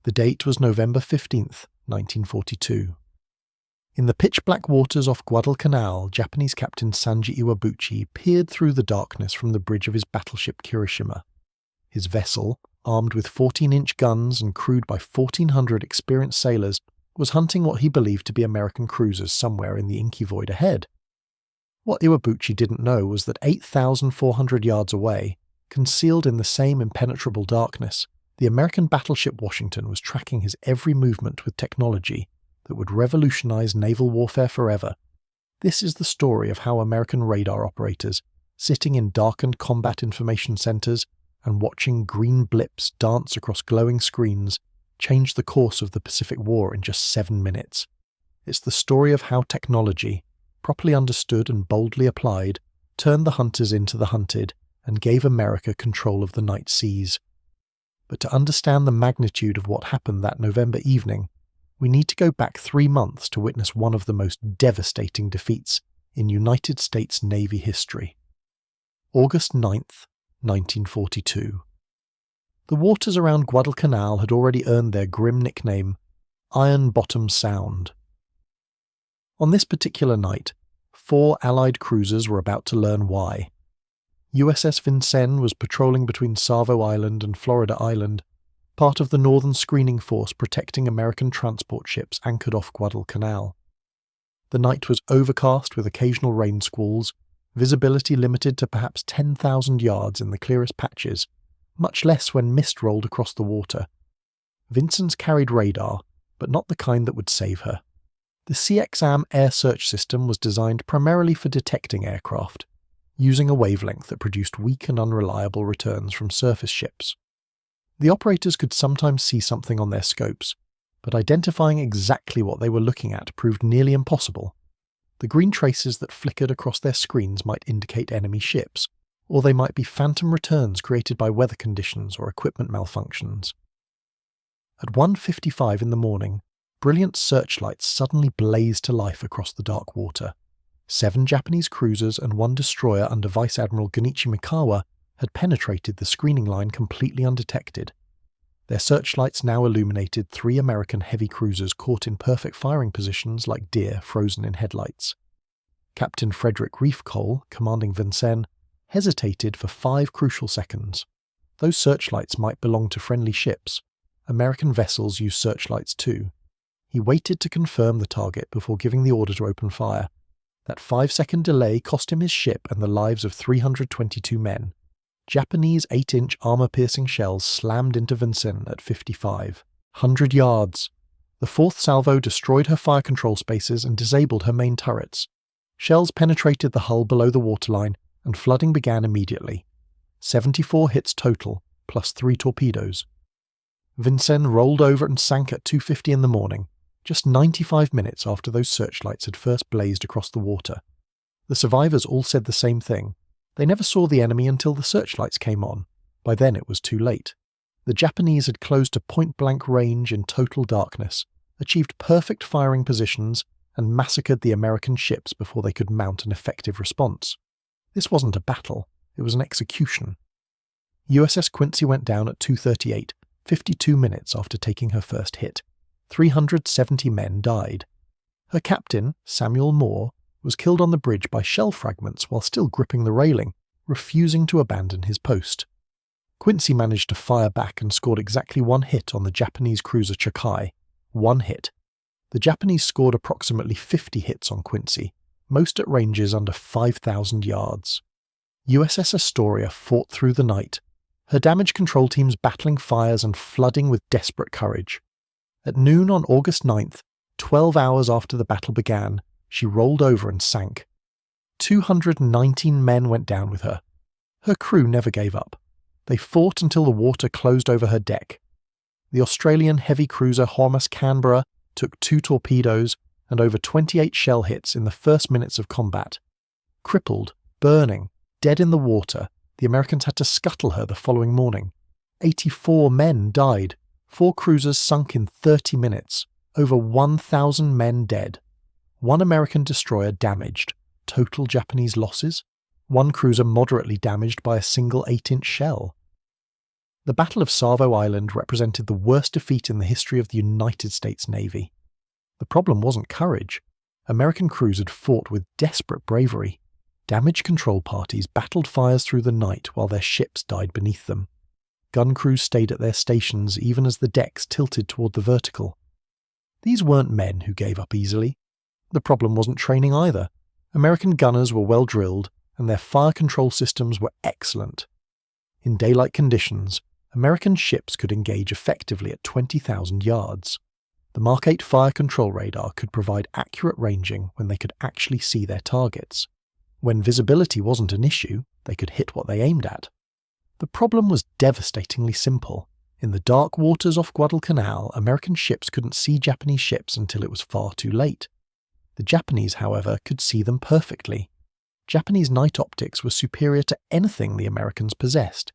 The date was November 15th, 1942. In the pitch-black waters off Guadalcanal, Japanese Captain Sanji Iwabuchi peered through the darkness from the bridge of his battleship Kirishima. His vessel, armed with 14-inch guns and crewed by 1,400 experienced sailors, was hunting what he believed to be American cruisers somewhere in the inky void ahead. What Iwabuchi didn't know was that 8,400 yards away, concealed in the same impenetrable darkness, the American battleship Washington was tracking his every movement with technology that would revolutionize naval warfare forever. This is the story of how American radar operators, sitting in darkened combat information centers and watching green blips dance across glowing screens, changed the course of the Pacific War in just 7 minutes. It's the story of how technology, properly understood and boldly applied, turned the hunters into the hunted and gave America control of the night seas. But to understand the magnitude of what happened that November evening, we need to go back 3 months to witness one of the most devastating defeats in United States Navy history. August 9th, 1942. The waters around Guadalcanal had already earned their grim nickname, Iron Bottom Sound. On this particular night, 4 Allied cruisers were about to learn why. USS Vincennes was patrolling between Savo Island and Florida Island, part of the Northern Screening Force protecting American transport ships anchored off Guadalcanal. The night was overcast with occasional rain squalls, visibility limited to perhaps 10,000 yards in the clearest patches, much less when mist rolled across the water. Vincennes carried radar, but not the kind that would save her. The CXAM air search system was designed primarily for detecting aircraft, using a wavelength that produced weak and unreliable returns from surface ships. The operators could sometimes see something on their scopes, but identifying exactly what they were looking at proved nearly impossible. The green traces that flickered across their screens might indicate enemy ships, or they might be phantom returns created by weather conditions or equipment malfunctions. At 1:55 in the morning, brilliant searchlights suddenly blazed to life across the dark water. 7 Japanese cruisers and 1 destroyer under Vice Admiral Gunichi Mikawa had penetrated the screening line completely undetected. Their searchlights now illuminated 3 American heavy cruisers caught in perfect firing positions like deer frozen in headlights. Captain Frederick Reef Cole, commanding Vincennes, hesitated for 5 crucial seconds. Those searchlights might belong to friendly ships. American vessels use searchlights too. He waited to confirm the target before giving the order to open fire. That 5-second delay cost him his ship and the lives of 322 men. Japanese 8-inch armor-piercing shells slammed into Vincennes at 5,500 yards. The 4th salvo destroyed her fire control spaces and disabled her main turrets. Shells penetrated the hull below the waterline, and flooding began immediately. 74 hits total, plus 3 torpedoes. Vincennes rolled over and sank at 2:50 in the morning, just 95 minutes after those searchlights had first blazed across the water. The survivors all said the same thing. They never saw the enemy until the searchlights came on. By then it was too late. The Japanese had closed to point-blank range in total darkness, achieved perfect firing positions, and massacred the American ships before they could mount an effective response. This wasn't a battle, it was an execution. USS Quincy went down at 2:38, 52 minutes after taking her first hit. 370 men died. Her captain, Samuel Moore, was killed on the bridge by shell fragments while still gripping the railing, refusing to abandon his post. Quincy managed to fire back and scored exactly 1 hit on the Japanese cruiser Chakai. 1 hit. The Japanese scored approximately 50 hits on Quincy, most at ranges under 5,000 yards. USS Astoria fought through the night, her damage control teams battling fires and flooding with desperate courage. At noon on August 9th, 12 hours after the battle began, she rolled over and sank. 219 men went down with her. Her crew never gave up. They fought until the water closed over her deck. The Australian heavy cruiser HMS Canberra took 2 torpedoes and over 28 shell hits in the first minutes of combat. Crippled, burning, dead in the water, the Americans had to scuttle her the following morning. 84 men died. 4 cruisers sunk in 30 minutes. Over 1,000 men dead. 1 American destroyer damaged. Total Japanese losses? 1 cruiser moderately damaged by a single 8-inch shell. The Battle of Savo Island represented the worst defeat in the history of the United States Navy. The problem wasn't courage. American crews had fought with desperate bravery. Damage control parties battled fires through the night while their ships died beneath them. Gun crews stayed at their stations even as the decks tilted toward the vertical. These weren't men who gave up easily. The problem wasn't training either. American gunners were well drilled, and their fire control systems were excellent. In daylight conditions, American ships could engage effectively at 20,000 yards. The Mark 8 fire control radar could provide accurate ranging when they could actually see their targets. When visibility wasn't an issue, they could hit what they aimed at. The problem was devastatingly simple. In the dark waters off Guadalcanal, American ships couldn't see Japanese ships until it was far too late. The Japanese, however, could see them perfectly. Japanese night optics were superior to anything the Americans possessed.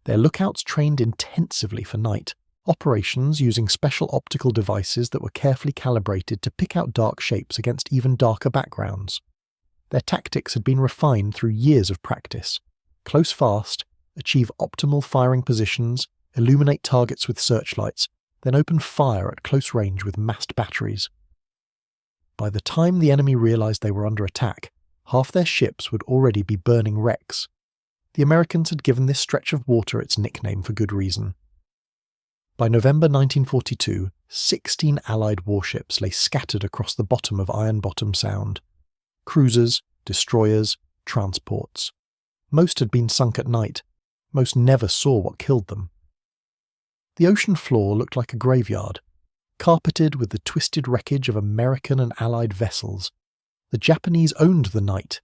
Their lookouts trained intensively for night, operations using special optical devices that were carefully calibrated to pick out dark shapes against even darker backgrounds. Their tactics had been refined through years of practice. Close fast, achieve optimal firing positions, illuminate targets with searchlights, then open fire at close range with massed batteries. By the time the enemy realized they were under attack, half their ships would already be burning wrecks. The Americans had given this stretch of water its nickname for good reason. By November 1942, 16 Allied warships lay scattered across the bottom of Iron Bottom Sound. Cruisers, destroyers, transports. Most had been sunk at night. Most never saw what killed them. The ocean floor looked like a graveyard, carpeted with the twisted wreckage of American and Allied vessels. The Japanese owned the night.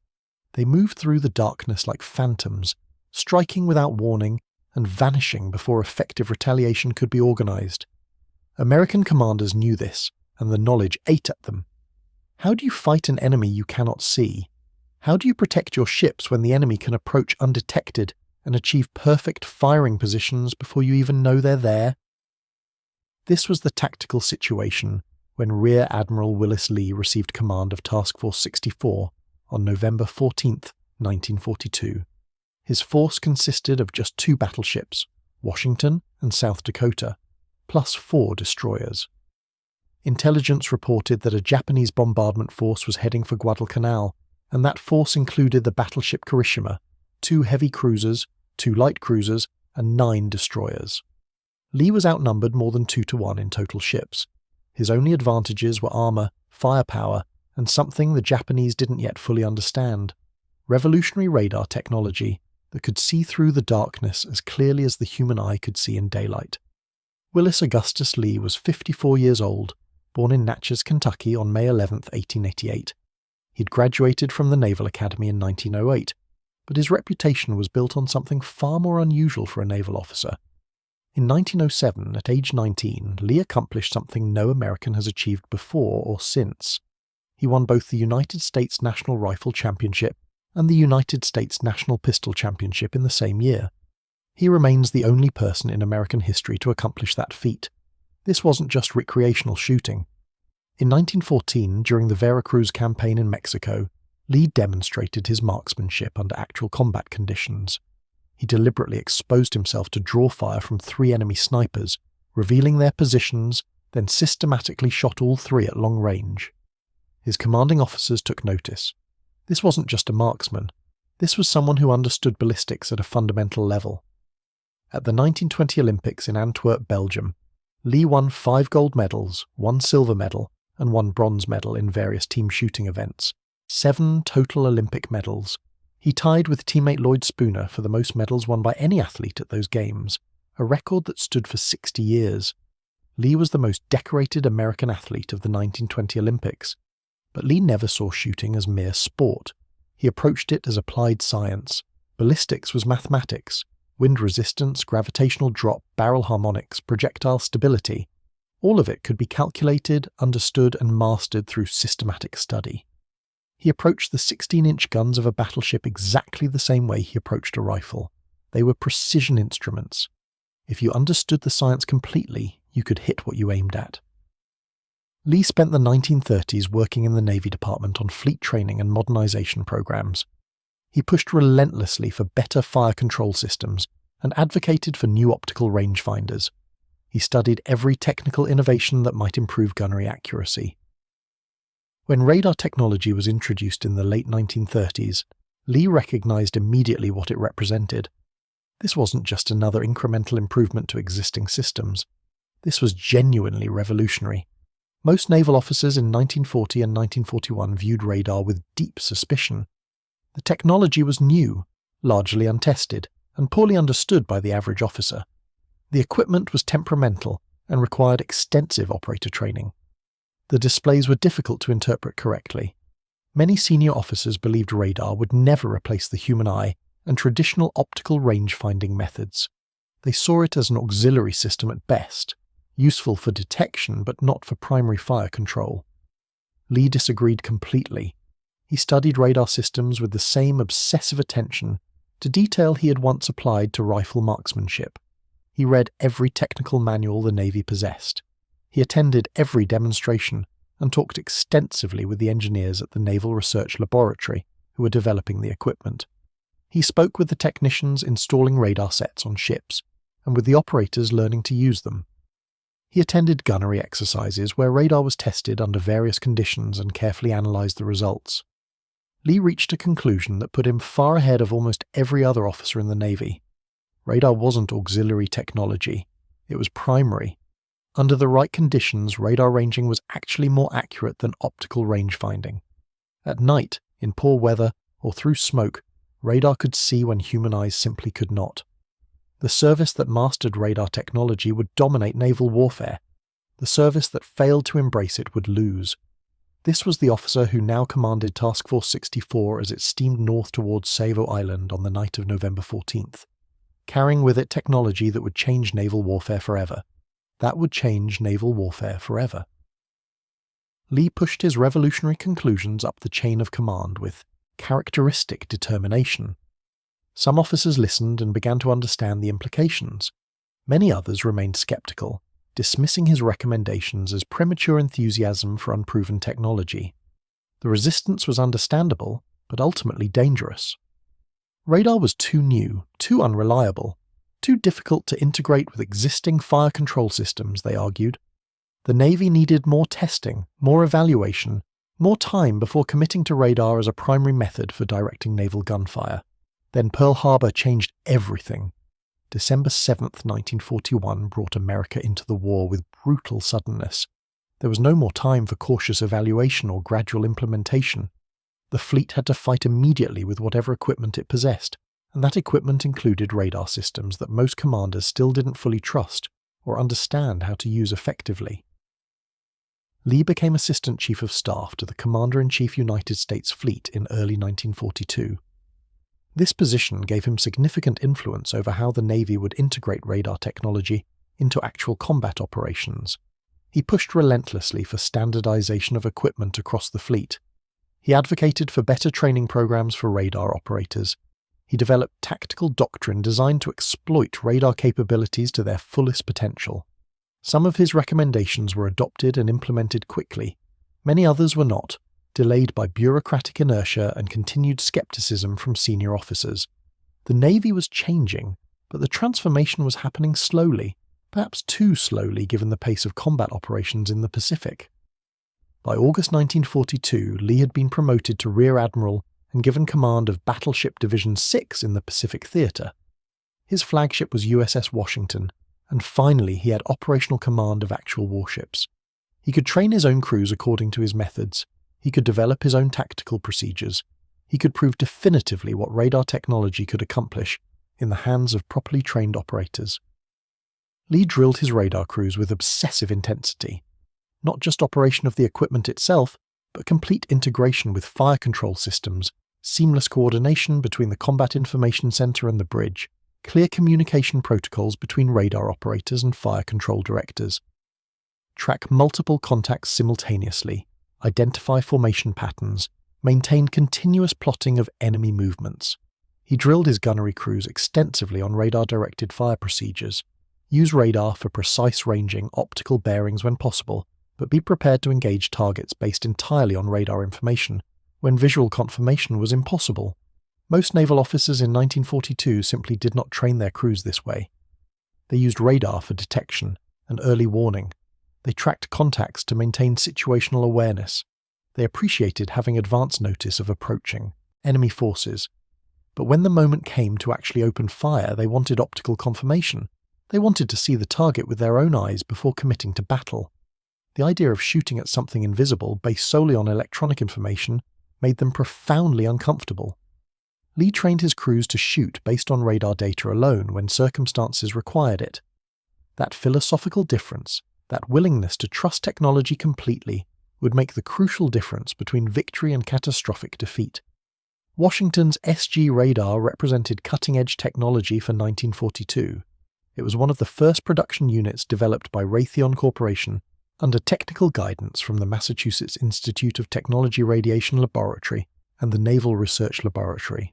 They moved through the darkness like phantoms, striking without warning and vanishing before effective retaliation could be organized. American commanders knew this, and the knowledge ate at them. How do you fight an enemy you cannot see? How do you protect your ships when the enemy can approach undetected and achieve perfect firing positions before you even know they're there? This was the tactical situation when Rear Admiral Willis Lee received command of Task Force 64 on November 14, 1942. His force consisted of just 2 battleships, Washington and South Dakota, plus 4 destroyers. Intelligence reported that a Japanese bombardment force was heading for Guadalcanal, and that force included the battleship Kirishima, 2 heavy cruisers, 2 light cruisers, and 9 destroyers. Lee was outnumbered more than 2 to 1 in total ships. His only advantages were armour, firepower, and something the Japanese didn't yet fully understand: revolutionary radar technology that could see through the darkness as clearly as the human eye could see in daylight. Willis Augustus Lee was 54 years old, born in Natchez, Kentucky on May 11, 1888. He'd graduated from the Naval Academy in 1908, but his reputation was built on something far more unusual for a naval officer. In 1907, at age 19, Lee accomplished something no American has achieved before or since. He won both the United States National Rifle Championship and the United States National Pistol Championship in the same year. He remains the only person in American history to accomplish that feat. This wasn't just recreational shooting. In 1914, during the Veracruz campaign in Mexico, Lee demonstrated his marksmanship under actual combat conditions. He deliberately exposed himself to draw fire from 3 enemy snipers, revealing their positions, then systematically shot all 3 at long range. His commanding officers took notice. This wasn't just a marksman. This was someone who understood ballistics at a fundamental level. At the 1920 Olympics in Antwerp, Belgium, Lee won 5 gold medals, 1 silver medal, and 1 bronze medal in various team shooting events. 7 total Olympic medals. He tied with teammate Lloyd Spooner for the most medals won by any athlete at those games, a record that stood for 60 years. Lee was the most decorated American athlete of the 1920 Olympics. But Lee never saw shooting as mere sport. He approached it as applied science. Ballistics was mathematics. Wind resistance, gravitational drop, barrel harmonics, projectile stability. All of it could be calculated, understood, and mastered through systematic study. He approached the 16-inch guns of a battleship exactly the same way he approached a rifle. They were precision instruments. If you understood the science completely, you could hit what you aimed at. Lee spent the 1930s working in the Navy Department on fleet training and modernization programs. He pushed relentlessly for better fire control systems and advocated for new optical rangefinders. He studied every technical innovation that might improve gunnery accuracy. When radar technology was introduced in the late 1930s, Lee recognized immediately what it represented. This wasn't just another incremental improvement to existing systems. This was genuinely revolutionary. Most naval officers in 1940 and 1941 viewed radar with deep suspicion. The technology was new, largely untested, and poorly understood by the average officer. The equipment was temperamental and required extensive operator training. The displays were difficult to interpret correctly. Many senior officers believed radar would never replace the human eye and traditional optical range-finding methods. They saw it as an auxiliary system at best, useful for detection but not for primary fire control. Lee disagreed completely. He studied radar systems with the same obsessive attention to detail he had once applied to rifle marksmanship. He read every technical manual the Navy possessed. He attended every demonstration and talked extensively with the engineers at the Naval Research Laboratory who were developing the equipment. He spoke with the technicians installing radar sets on ships and with the operators learning to use them. He attended gunnery exercises where radar was tested under various conditions and carefully analysed the results. Lee reached a conclusion that put him far ahead of almost every other officer in the Navy. Radar wasn't auxiliary technology, it was primary. Under the right conditions, radar ranging was actually more accurate than optical range-finding. At night, in poor weather, or through smoke, radar could see when human eyes simply could not. The service that mastered radar technology would dominate naval warfare. The service that failed to embrace it would lose. This was the officer who now commanded Task Force 64 as it steamed north towards Savo Island on the night of November 14th, carrying with it technology that would change naval warfare forever. That would change naval warfare forever. Lee pushed his revolutionary conclusions up the chain of command with characteristic determination. Some officers listened and began to understand the implications. Many others remained skeptical, dismissing his recommendations as premature enthusiasm for unproven technology. The resistance was understandable, but ultimately dangerous. Radar was too new, too unreliable, too difficult to integrate with existing fire control systems, they argued. The Navy needed more testing, more evaluation, more time before committing to radar as a primary method for directing naval gunfire. Then Pearl Harbor changed everything. December 7th, 1941 brought America into the war with brutal suddenness. There was no more time for cautious evaluation or gradual implementation. The fleet had to fight immediately with whatever equipment it possessed, and that equipment included radar systems that most commanders still didn't fully trust or understand how to use effectively. Lee became Assistant Chief of Staff to the Commander-in-Chief United States Fleet in early 1942. This position gave him significant influence over how the Navy would integrate radar technology into actual combat operations. He pushed relentlessly for standardization of equipment across the fleet. He advocated for better training programs for radar operators. He developed tactical doctrine designed to exploit radar capabilities to their fullest potential. Some of his recommendations were adopted and implemented quickly. Many others were not, delayed by bureaucratic inertia and continued skepticism from senior officers. The Navy was changing, but the transformation was happening slowly, perhaps too slowly given the pace of combat operations in the Pacific. By August 1942, Lee had been promoted to Rear Admiral and given command of Battleship Division 6 in the Pacific Theater. His flagship was USS Washington, and finally he had operational command of actual warships. He could train his own crews according to his methods. He could develop his own tactical procedures. He could prove definitively what radar technology could accomplish in the hands of properly trained operators. Lee drilled his radar crews with obsessive intensity. Not just operation of the equipment itself, but complete integration with fire control systems, seamless coordination between the Combat Information Center and the bridge, clear communication protocols between radar operators and fire control directors. Track multiple contacts simultaneously, identify formation patterns, maintain continuous plotting of enemy movements. He drilled his gunnery crews extensively on radar-directed fire procedures. Use radar for precise ranging optical bearings when possible, but be prepared to engage targets based entirely on radar information when visual confirmation was impossible. Most naval officers in 1942 simply did not train their crews this way. They used radar for detection and early warning. They tracked contacts to maintain situational awareness. They appreciated having advance notice of approaching enemy forces. But when the moment came to actually open fire, they wanted optical confirmation. They wanted to see the target with their own eyes before committing to battle. The idea of shooting at something invisible based solely on electronic information made them profoundly uncomfortable. Lee trained his crews to shoot based on radar data alone when circumstances required it. That philosophical difference, that willingness to trust technology completely, would make the crucial difference between victory and catastrophic defeat. Washington's SG radar represented cutting-edge technology for 1942. It was one of the first production units developed by Raytheon Corporation under technical guidance from the Massachusetts Institute of Technology Radiation Laboratory and the Naval Research Laboratory.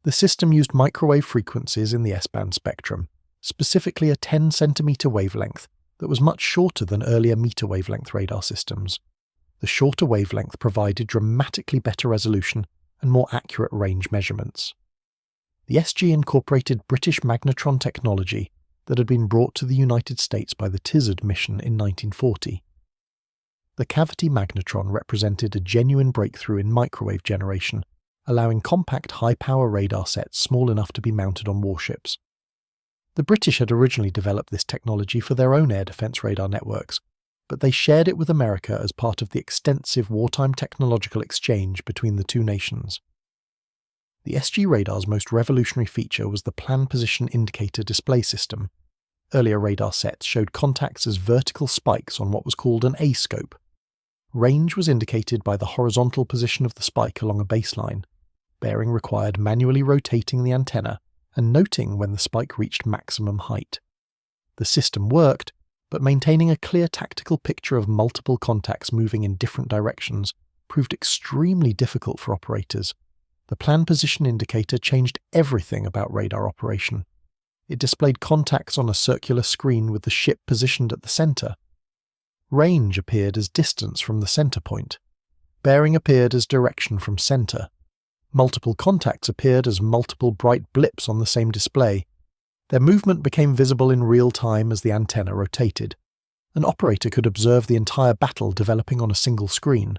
The system used microwave frequencies in the S-band spectrum, specifically a 10-centimeter wavelength that was much shorter than earlier meter wavelength radar systems. The shorter wavelength provided dramatically better resolution and more accurate range measurements. The SG incorporated British magnetron technology that had been brought to the United States by the TIZAD mission in 1940. The cavity magnetron represented a genuine breakthrough in microwave generation, allowing compact high-power radar sets small enough to be mounted on warships. The British had originally developed this technology for their own air defense radar networks, but they shared it with America as part of the extensive wartime technological exchange between the two nations. The SG radar's most revolutionary feature was the plan position indicator display system. Earlier radar sets showed contacts as vertical spikes on what was called an A-scope. Range was indicated by the horizontal position of the spike along a baseline. Bearing required manually rotating the antenna and noting when the spike reached maximum height. The system worked, but maintaining a clear tactical picture of multiple contacts moving in different directions proved extremely difficult for operators. The plan position indicator changed everything about radar operation. It displayed contacts on a circular screen with the ship positioned at the center. Range appeared as distance from the center point. Bearing appeared as direction from center. Multiple contacts appeared as multiple bright blips on the same display. Their movement became visible in real time as the antenna rotated. An operator could observe the entire battle developing on a single screen.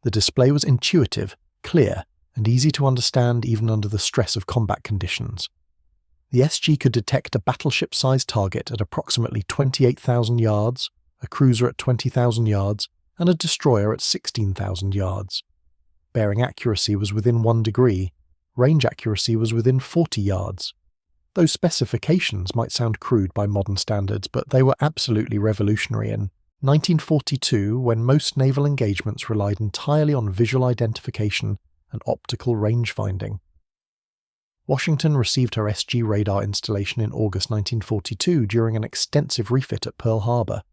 The display was intuitive, clear, and easy to understand even under the stress of combat conditions. The SG could detect a battleship-sized target at approximately 28,000 yards, a cruiser at 20,000 yards, and a destroyer at 16,000 yards. Bearing accuracy was within 1 degree, range accuracy was within 40 yards. Those specifications might sound crude by modern standards, but they were absolutely revolutionary in 1942, when most naval engagements relied entirely on visual identification and optical range finding. Washington received her SG radar installation in August 1942 during an extensive refit at Pearl Harbor.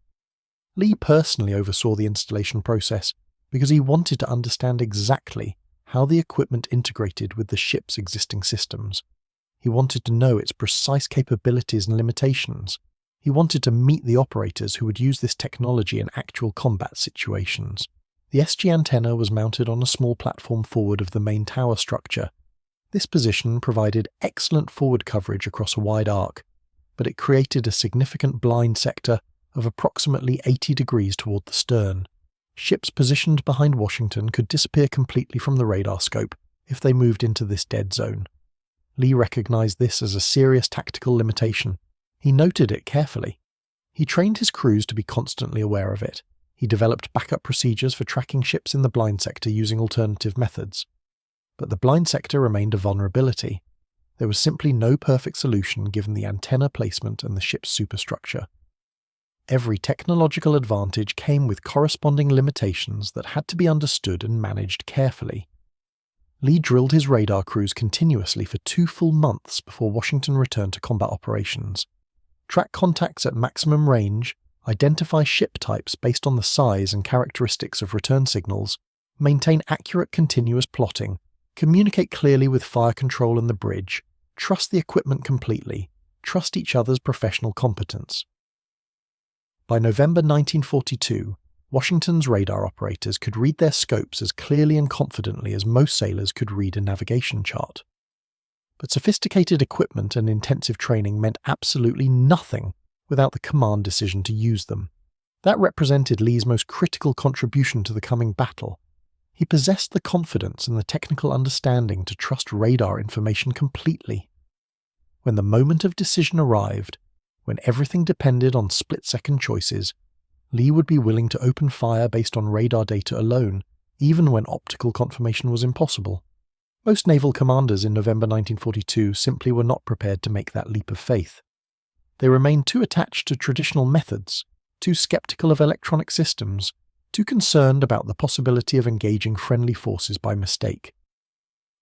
Lee personally oversaw the installation process because he wanted to understand exactly how the equipment integrated with the ship's existing systems. He wanted to know its precise capabilities and limitations. He wanted to meet the operators who would use this technology in actual combat situations. The SG antenna was mounted on a small platform forward of the main tower structure. This position provided excellent forward coverage across a wide arc, but it created a significant blind sector of approximately 80 degrees toward the stern. Ships positioned behind Washington could disappear completely from the radar scope if they moved into this dead zone. Lee recognized this as a serious tactical limitation. He noted it carefully. He trained his crews to be constantly aware of it. He developed backup procedures for tracking ships in the blind sector using alternative methods. But the blind sector remained a vulnerability. There was simply no perfect solution given the antenna placement and the ship's superstructure. Every technological advantage came with corresponding limitations that had to be understood and managed carefully. Lee drilled his radar crews continuously for 2 full months before Washington returned to combat operations. Track contacts at maximum range, identify ship types based on the size and characteristics of return signals, maintain accurate continuous plotting, communicate clearly with fire control and the bridge, trust the equipment completely, trust each other's professional competence. By November 1942, Washington's radar operators could read their scopes as clearly and confidently as most sailors could read a navigation chart. But sophisticated equipment and intensive training meant absolutely nothing without the command decision to use them. That represented Lee's most critical contribution to the coming battle. He possessed the confidence and the technical understanding to trust radar information completely. When the moment of decision arrived, when everything depended on split-second choices, Lee would be willing to open fire based on radar data alone, even when optical confirmation was impossible. Most naval commanders in November 1942 simply were not prepared to make that leap of faith. They remained too attached to traditional methods, too skeptical of electronic systems, too concerned about the possibility of engaging friendly forces by mistake.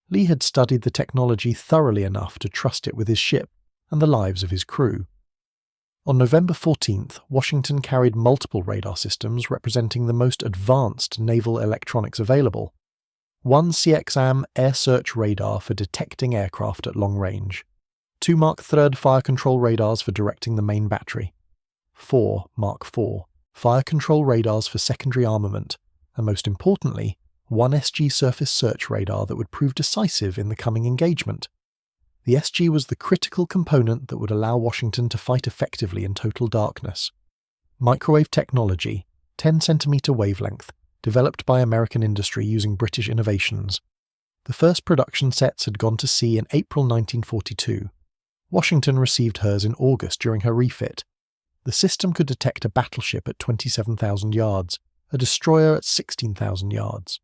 Lee had studied the technology thoroughly enough to trust it with his ship and the lives of his crew. On November 14th, Washington carried multiple radar systems representing the most advanced naval electronics available. One CXAM air search radar for detecting aircraft at long range, 2 Mark III fire control radars for directing the main battery, 4 Mark IV fire control radars for secondary armament, and most importantly, 1 SG surface search radar that would prove decisive in the coming engagement. The SG was the critical component that would allow Washington to fight effectively in total darkness. Microwave technology, 10 centimeter wavelength, developed by American industry using British innovations. The first production sets had gone to sea in April 1942. Washington received hers in August during her refit. The system could detect a battleship at 27,000 yards, a destroyer at 16,000 yards.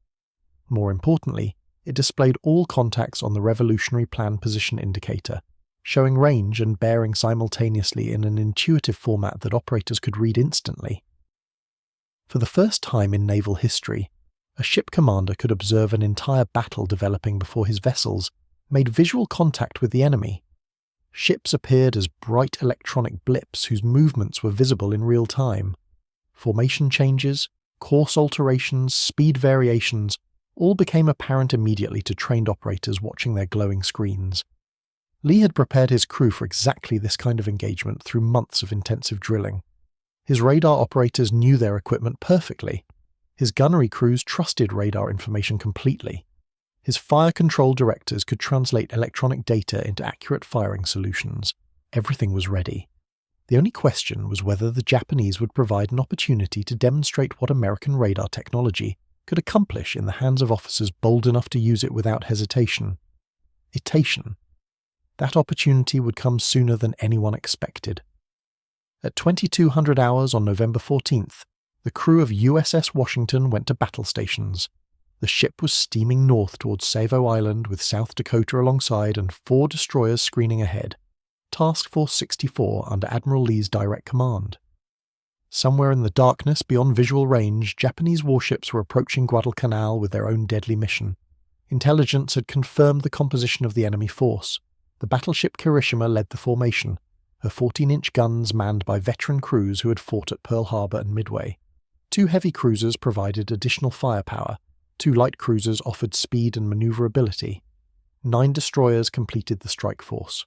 More importantly, it displayed all contacts on the Revolutionary Plan Position Indicator, showing range and bearing simultaneously in an intuitive format that operators could read instantly. For the first time in naval history, a ship commander could observe an entire battle developing before his vessels, made visual contact with the enemy. Ships appeared as bright electronic blips whose movements were visible in real time. Formation changes, course alterations, speed variations, all became apparent immediately to trained operators watching their glowing screens. Lee had prepared his crew for exactly this kind of engagement through months of intensive drilling. His radar operators knew their equipment perfectly. His gunnery crews trusted radar information completely. His fire control directors could translate electronic data into accurate firing solutions. Everything was ready. The only question was whether the Japanese would provide an opportunity to demonstrate what American radar technology could accomplish in the hands of officers bold enough to use it without hesitation. That opportunity would come sooner than anyone expected. At 2200 hours on November 14th, the crew of USS Washington went to battle stations. The ship was steaming north towards Savo Island with South Dakota alongside and 4 destroyers screening ahead. Task Force 64 under Admiral Lee's direct command. Somewhere in the darkness beyond visual range, Japanese warships were approaching Guadalcanal with their own deadly mission. Intelligence had confirmed the composition of the enemy force. The battleship Kirishima led the formation, her 14-inch guns manned by veteran crews who had fought at Pearl Harbor and Midway. 2 heavy cruisers provided additional firepower, 2 light cruisers offered speed and maneuverability. 9 destroyers completed the strike force.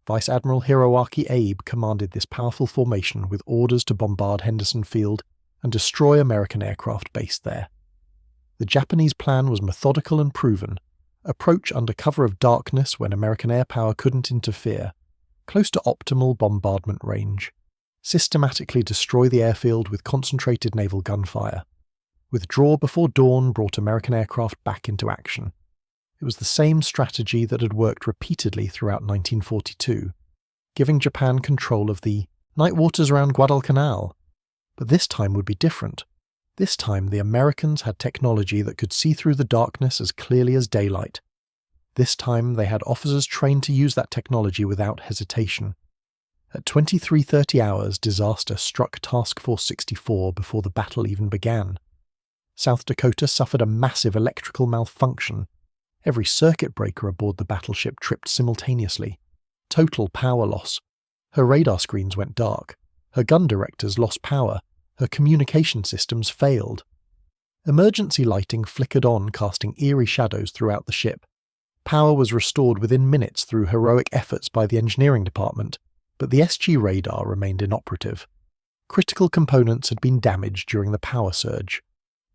Vice Admiral Hiroaki Abe commanded this powerful formation with orders to bombard Henderson Field and destroy American aircraft based there. The Japanese plan was methodical and proven. Approach under cover of darkness when American air power couldn't interfere, close to optimal bombardment range. Systematically destroy the airfield with concentrated naval gunfire. Withdraw before dawn brought American aircraft back into action. It was the same strategy that had worked repeatedly throughout 1942, giving Japan control of the night waters around Guadalcanal. But this time would be different. This time the Americans had technology that could see through the darkness as clearly as daylight. This time they had officers trained to use that technology without hesitation. At 23:30 hours, disaster struck Task Force 64 before the battle even began. South Dakota suffered a massive electrical malfunction. Every circuit breaker aboard the battleship tripped simultaneously. Total power loss. Her radar screens went dark. Her gun directors lost power. Her communication systems failed. Emergency lighting flickered on, casting eerie shadows throughout the ship. Power was restored within minutes through heroic efforts by the engineering department, but the SG radar remained inoperative. Critical components had been damaged during the power surge.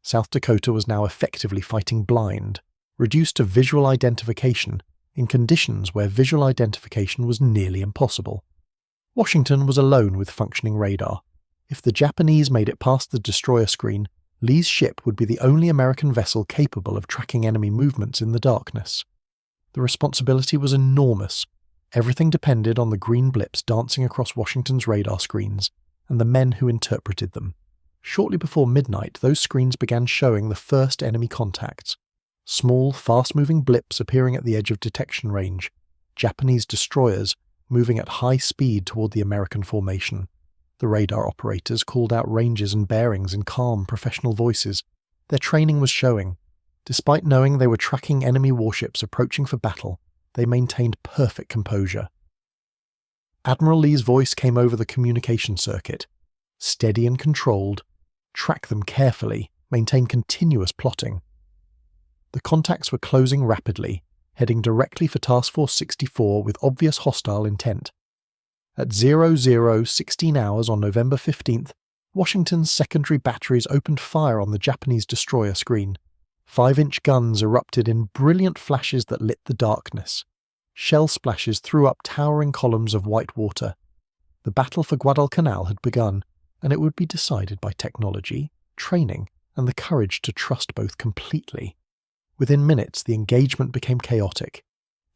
South Dakota was now effectively fighting blind, reduced to visual identification in conditions where visual identification was nearly impossible. Washington was alone with functioning radar. If the Japanese made it past the destroyer screen, Lee's ship would be the only American vessel capable of tracking enemy movements in the darkness. The responsibility was enormous. Everything depended on the green blips dancing across Washington's radar screens and the men who interpreted them. Shortly before midnight, those screens began showing the first enemy contacts. Small, fast-moving blips appearing at the edge of detection range. Japanese destroyers moving at high speed toward the American formation. The radar operators called out ranges and bearings in calm, professional voices. Their training was showing. Despite knowing they were tracking enemy warships approaching for battle, they maintained perfect composure. Admiral Lee's voice came over the communication circuit. Steady and controlled. Track them carefully. Maintain continuous plotting. The contacts were closing rapidly, heading directly for Task Force 64 with obvious hostile intent. At 00:16 hours on November 15th, Washington's secondary batteries opened fire on the Japanese destroyer screen. 5-inch guns erupted in brilliant flashes that lit the darkness. Shell splashes threw up towering columns of white water. The battle for Guadalcanal had begun, and it would be decided by technology, training, and the courage to trust both completely. Within minutes, the engagement became chaotic.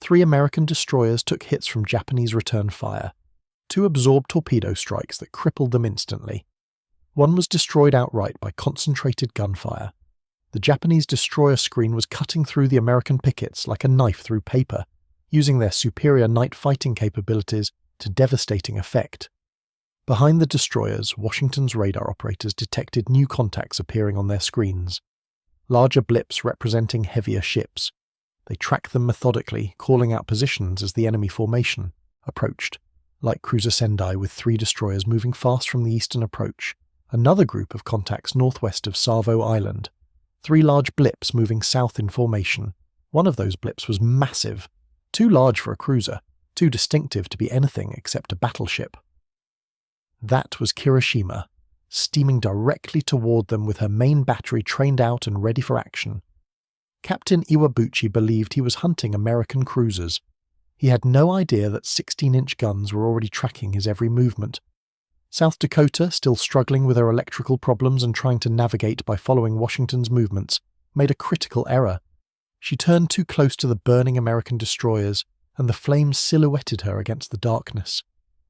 3 American destroyers took hits from Japanese return fire. 2 absorbed torpedo strikes that crippled them instantly. 1 was destroyed outright by concentrated gunfire. The Japanese destroyer screen was cutting through the American pickets like a knife through paper, using their superior night fighting capabilities to devastating effect. Behind the destroyers, Washington's radar operators detected new contacts appearing on their screens. Larger blips representing heavier ships. They tracked them methodically, calling out positions as the enemy formation approached. Light cruiser Sendai with 3 destroyers moving fast from the eastern approach. Another group of contacts northwest of Savo Island. 3 large blips moving south in formation. One of those blips was massive. Too large for a cruiser. Too distinctive to be anything except a battleship. That was Kirishima, steaming directly toward them with her main battery trained out and ready for action. Captain Iwabuchi believed he was hunting American cruisers. He had no idea that 16-inch guns were already tracking his every movement. South Dakota, still struggling with her electrical problems and trying to navigate by following Washington's movements, made a critical error. She turned too close to the burning American destroyers, and the flames silhouetted her against the darkness.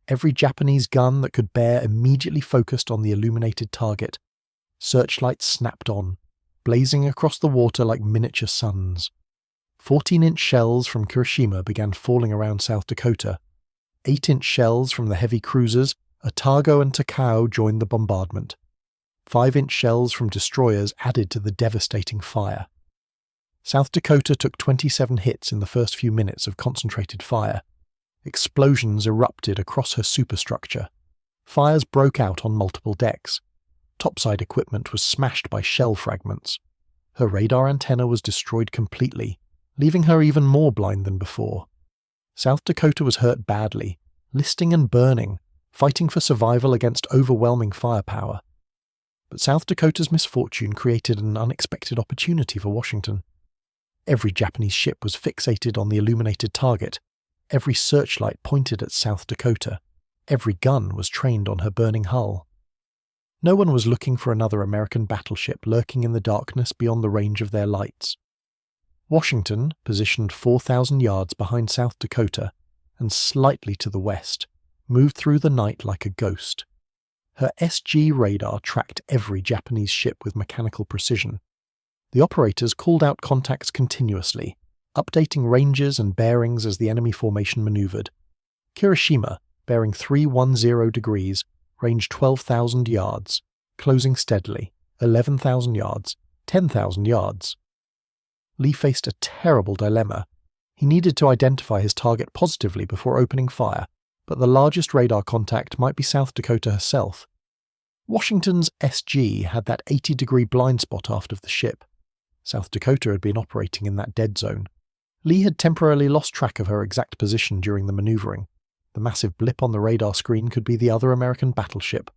Every Japanese gun that could bear immediately focused on the illuminated target. Searchlights snapped on, blazing across the water like miniature suns. 14-inch shells from Kirishima began falling around South Dakota. 8-inch shells from the heavy cruisers, Otago and Takao joined the bombardment. 5-inch shells from destroyers added to the devastating fire. South Dakota took 27 hits in the first few minutes of concentrated fire. Explosions erupted across her superstructure. Fires broke out on multiple decks. Topside equipment was smashed by shell fragments. Her radar antenna was destroyed completely, leaving her even more blind than before. South Dakota was hurt badly, listing and burning, fighting for survival against overwhelming firepower. But South Dakota's misfortune created an unexpected opportunity for Washington. Every Japanese ship was fixated on the illuminated target. Every searchlight pointed at South Dakota. Every gun was trained on her burning hull. No one was looking for another American battleship lurking in the darkness beyond the range of their lights. Washington, positioned 4,000 yards behind South Dakota and slightly to the west, moved through the night like a ghost. Her SG radar tracked every Japanese ship with mechanical precision. The operators called out contacts continuously, updating ranges and bearings as the enemy formation maneuvered. Kirishima, bearing 310 degrees, ranged 12,000 yards, closing steadily, 11,000 yards, 10,000 yards. Lee faced a terrible dilemma. He needed to identify his target positively before opening fire, but the largest radar contact might be South Dakota herself. Washington's SG had that 80-degree blind spot aft of the ship. South Dakota had been operating in that dead zone. Lee had temporarily lost track of her exact position during the maneuvering. The massive blip on the radar screen could be the other American battleship.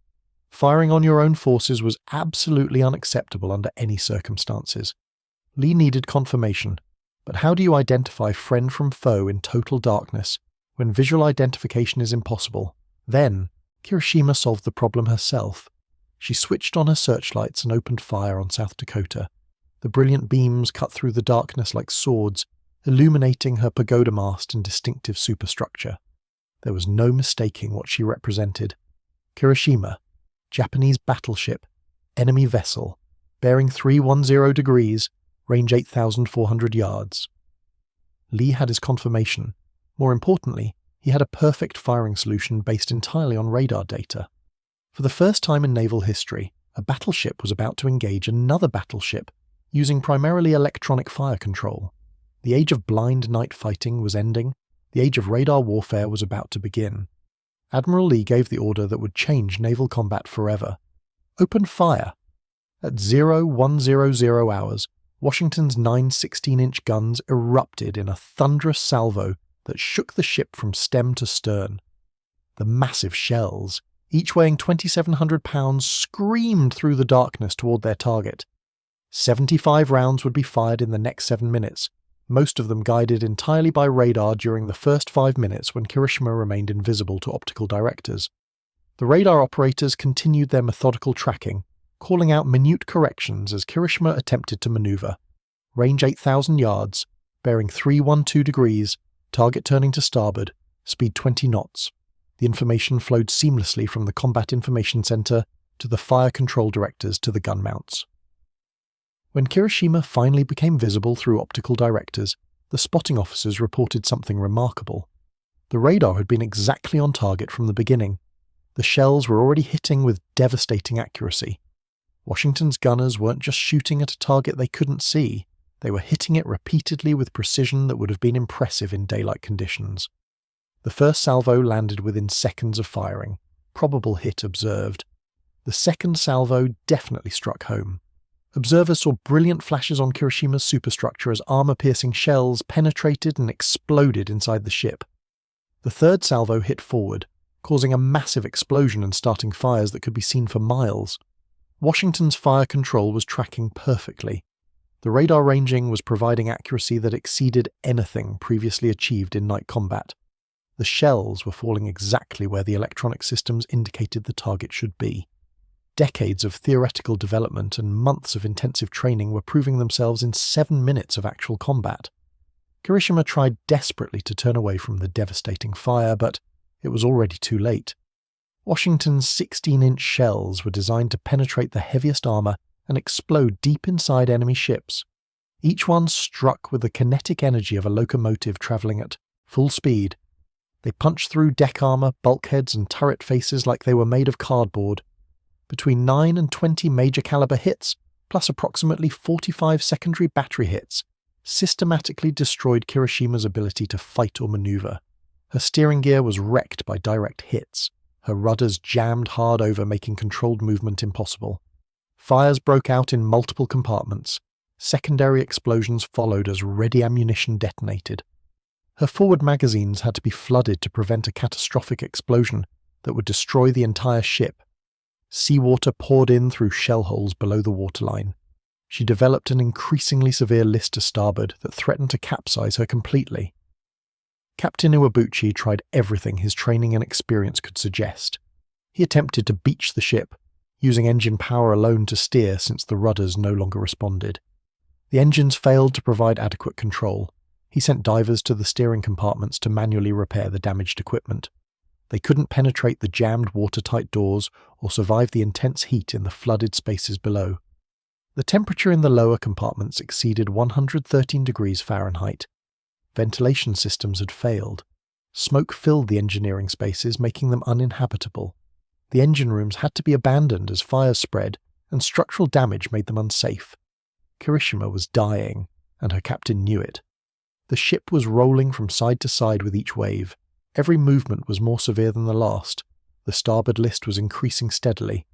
Firing on your own forces was absolutely unacceptable under any circumstances. Lee needed confirmation, but how do you identify friend from foe in total darkness when visual identification is impossible? Then, Kirishima solved the problem herself. She switched on her searchlights and opened fire on South Dakota. The brilliant beams cut through the darkness like swords, illuminating her pagoda mast and distinctive superstructure. There was no mistaking what she represented. Kirishima, Japanese battleship, enemy vessel, bearing 310 degrees, range 8,400 yards. Lee had his confirmation. More importantly, he had a perfect firing solution based entirely on radar data. For the first time in naval history, a battleship was about to engage another battleship, using primarily electronic fire control. The age of blind night fighting was ending. The age of radar warfare was about to begin. Admiral Lee gave the order that would change naval combat forever. Open fire! At 0100 hours, Washington's 9 16-inch guns erupted in a thunderous salvo that shook the ship from stem to stern. The massive shells, each weighing 2,700 pounds, screamed through the darkness toward their target. 75 rounds would be fired in the next 7 minutes, most of them guided entirely by radar during the first 5 minutes when Kirishima remained invisible to optical directors. The radar operators continued their methodical tracking, calling out minute corrections as Kirishima attempted to maneuver. Range 8,000 yards, bearing 312 degrees, target turning to starboard, speed 20 knots. The information flowed seamlessly from the Combat Information Center to the fire control directors to the gun mounts. When Kirishima finally became visible through optical directors, the spotting officers reported something remarkable. The radar had been exactly on target from the beginning. The shells were already hitting with devastating accuracy. Washington's gunners weren't just shooting at a target they couldn't see, they were hitting it repeatedly with precision that would have been impressive in daylight conditions. The first salvo landed within seconds of firing, probable hit observed. The second salvo definitely struck home. Observers saw brilliant flashes on Kirishima's superstructure as armor-piercing shells penetrated and exploded inside the ship. The third salvo hit forward, causing a massive explosion and starting fires that could be seen for miles. Washington's fire control was tracking perfectly. The radar ranging was providing accuracy that exceeded anything previously achieved in night combat. The shells were falling exactly where the electronic systems indicated the target should be. Decades of theoretical development and months of intensive training were proving themselves in 7 minutes of actual combat. Kirishima tried desperately to turn away from the devastating fire, but it was already too late. Washington's 16-inch shells were designed to penetrate the heaviest armor and explode deep inside enemy ships. Each one struck with the kinetic energy of a locomotive traveling at full speed. They punched through deck armor, bulkheads, and turret faces like they were made of cardboard. Between 9 and 20 major caliber hits, plus approximately 45 secondary battery hits, systematically destroyed Kirishima's ability to fight or maneuver. Her steering gear was wrecked by direct hits. Her rudders jammed hard over, making controlled movement impossible. Fires broke out in multiple compartments. Secondary explosions followed as ready ammunition detonated. Her forward magazines had to be flooded to prevent a catastrophic explosion that would destroy the entire ship. Seawater poured in through shell holes below the waterline. She developed an increasingly severe list to starboard that threatened to capsize her completely. Captain Iwabuchi tried everything his training and experience could suggest. He attempted to beach the ship, using engine power alone to steer since the rudders no longer responded. The engines failed to provide adequate control. He sent divers to the steering compartments to manually repair the damaged equipment. They couldn't penetrate the jammed watertight doors or survive the intense heat in the flooded spaces below. The temperature in the lower compartments exceeded 113 degrees Fahrenheit. Ventilation systems had failed. Smoke filled the engineering spaces, making them uninhabitable. The engine rooms had to be abandoned as fires spread, and structural damage made them unsafe. Kirishima was dying, and her captain knew it. The ship was rolling from side to side with each wave. Every movement was more severe than the last. The starboard list was increasing steadily.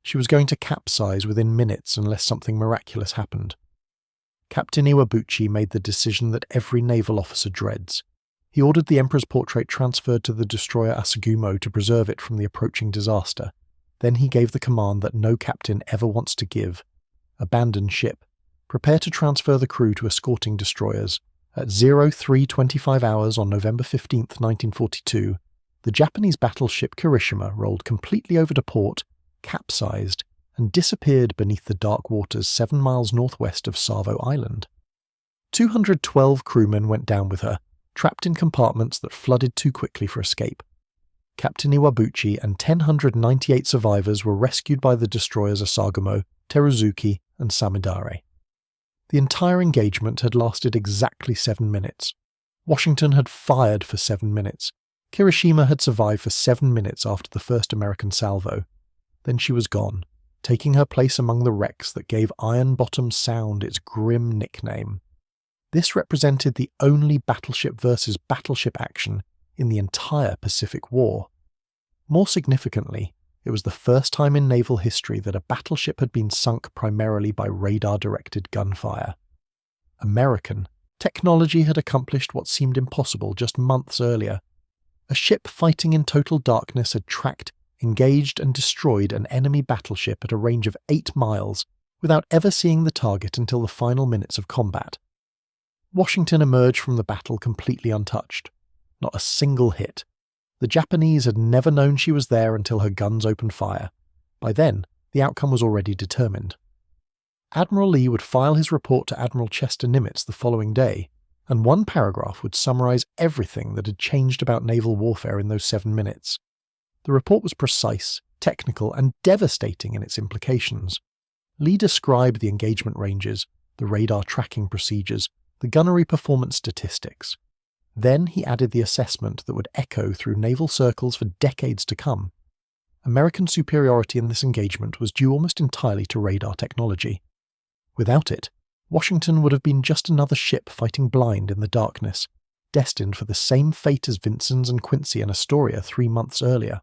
She was going to capsize within minutes unless something miraculous happened. Captain Iwabuchi made the decision that every naval officer dreads. He ordered the Emperor's portrait transferred to the destroyer Asagumo to preserve it from the approaching disaster. Then he gave the command that no captain ever wants to give: abandon ship. Prepare to transfer the crew to escorting destroyers. At 03:25 hours on November 15, 1942, the Japanese battleship Kirishima rolled completely over to port, capsized, and disappeared beneath the dark waters 7 miles northwest of Savo Island. 212 crewmen went down with her, trapped in compartments that flooded too quickly for escape. Captain Iwabuchi and 1,098 survivors were rescued by the destroyers Asagamo, Teruzuki, and Samidare. The entire engagement had lasted exactly 7 minutes. Washington had fired for 7 minutes. Kirishima had survived for 7 minutes after the first American salvo. Then she was gone, taking her place among the wrecks that gave Iron Bottom Sound its grim nickname. This represented the only battleship versus battleship action in the entire Pacific War. More significantly, it was the first time in naval history that a battleship had been sunk primarily by radar-directed gunfire. American technology had accomplished what seemed impossible just months earlier. A ship fighting in total darkness had tracked, engaged, and destroyed an enemy battleship at a range of 8 miles without ever seeing the target until the final minutes of combat. Washington emerged from the battle completely untouched. Not a single hit. The Japanese had never known she was there until her guns opened fire. By then, the outcome was already determined. Admiral Lee would file his report to Admiral Chester Nimitz the following day, and one paragraph would summarize everything that had changed about naval warfare in those 7 minutes. The report was precise, technical, and devastating in its implications. Lee described the engagement ranges, the radar tracking procedures, the gunnery performance statistics. Then he added the assessment that would echo through naval circles for decades to come. American superiority in this engagement was due almost entirely to radar technology. Without it, Washington would have been just another ship fighting blind in the darkness, destined for the same fate as Vincennes and Quincy and Astoria 3 months earlier.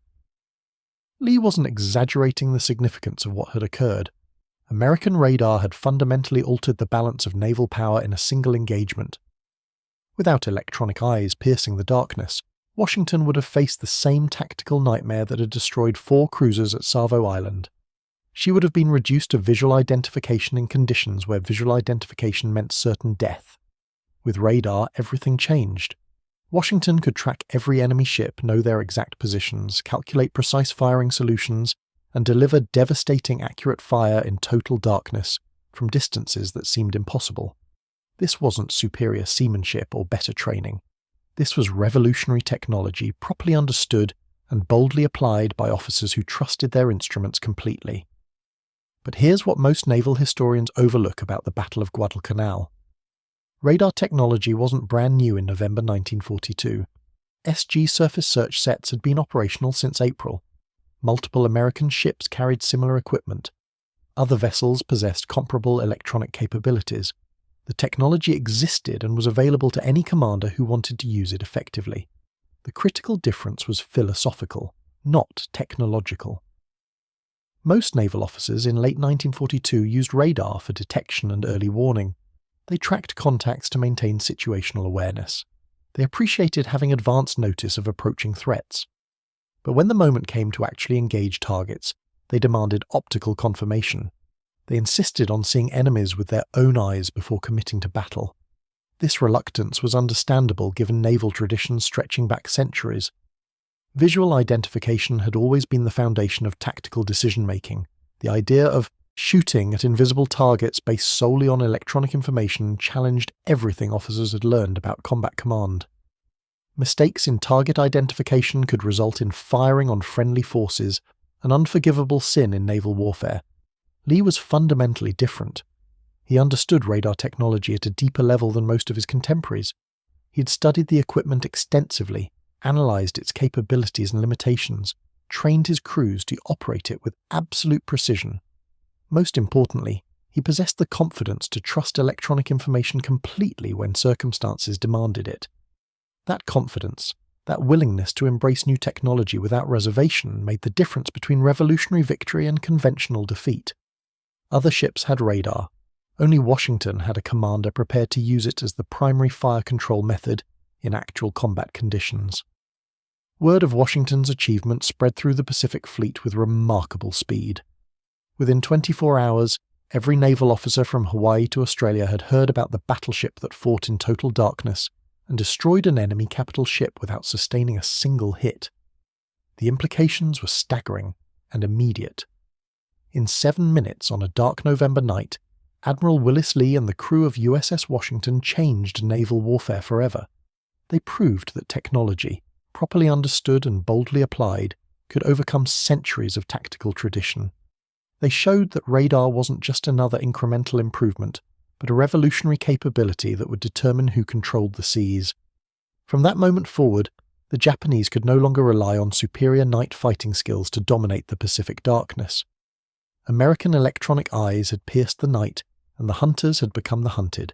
Lee wasn't exaggerating the significance of what had occurred. American radar had fundamentally altered the balance of naval power in a single engagement. Without electronic eyes piercing the darkness, Washington would have faced the same tactical nightmare that had destroyed 4 cruisers at Savo Island. She would have been reduced to visual identification in conditions where visual identification meant certain death. With radar, everything changed. Washington could track every enemy ship, know their exact positions, calculate precise firing solutions, and deliver devastating accurate fire in total darkness from distances that seemed impossible. This wasn't superior seamanship or better training. This was revolutionary technology properly understood and boldly applied by officers who trusted their instruments completely. But here's what most naval historians overlook about the Battle of Guadalcanal. Radar technology wasn't brand new in November 1942. SG surface search sets had been operational since April. Multiple American ships carried similar equipment. Other vessels possessed comparable electronic capabilities. The technology existed and was available to any commander who wanted to use it effectively. The critical difference was philosophical, not technological. Most naval officers in late 1942 used radar for detection and early warning. They tracked contacts to maintain situational awareness. They appreciated having advance notice of approaching threats. But when the moment came to actually engage targets, they demanded optical confirmation. They insisted on seeing enemies with their own eyes before committing to battle. This reluctance was understandable given naval traditions stretching back centuries. Visual identification had always been the foundation of tactical decision-making. The idea of shooting at invisible targets based solely on electronic information challenged everything officers had learned about combat command. Mistakes in target identification could result in firing on friendly forces, an unforgivable sin in naval warfare. Lee was fundamentally different. He understood radar technology at a deeper level than most of his contemporaries. He had studied the equipment extensively, analysed its capabilities and limitations, trained his crews to operate it with absolute precision. Most importantly, he possessed the confidence to trust electronic information completely when circumstances demanded it. That confidence, that willingness to embrace new technology without reservation made the difference between revolutionary victory and conventional defeat. Other ships had radar. Only Washington had a commander prepared to use it as the primary fire control method in actual combat conditions. Word of Washington's achievement spread through the Pacific Fleet with remarkable speed. Within 24 hours, every naval officer from Hawaii to Australia had heard about the battleship that fought in total darkness and destroyed an enemy capital ship without sustaining a single hit. The implications were staggering and immediate. In 7 minutes on a dark November night, Admiral Willis Lee and the crew of USS Washington changed naval warfare forever. They proved that technology, properly understood and boldly applied, could overcome centuries of tactical tradition. They showed that radar wasn't just another incremental improvement, but a revolutionary capability that would determine who controlled the seas. From that moment forward, the Japanese could no longer rely on superior night fighting skills to dominate the Pacific darkness. American electronic eyes had pierced the night, and the hunters had become the hunted.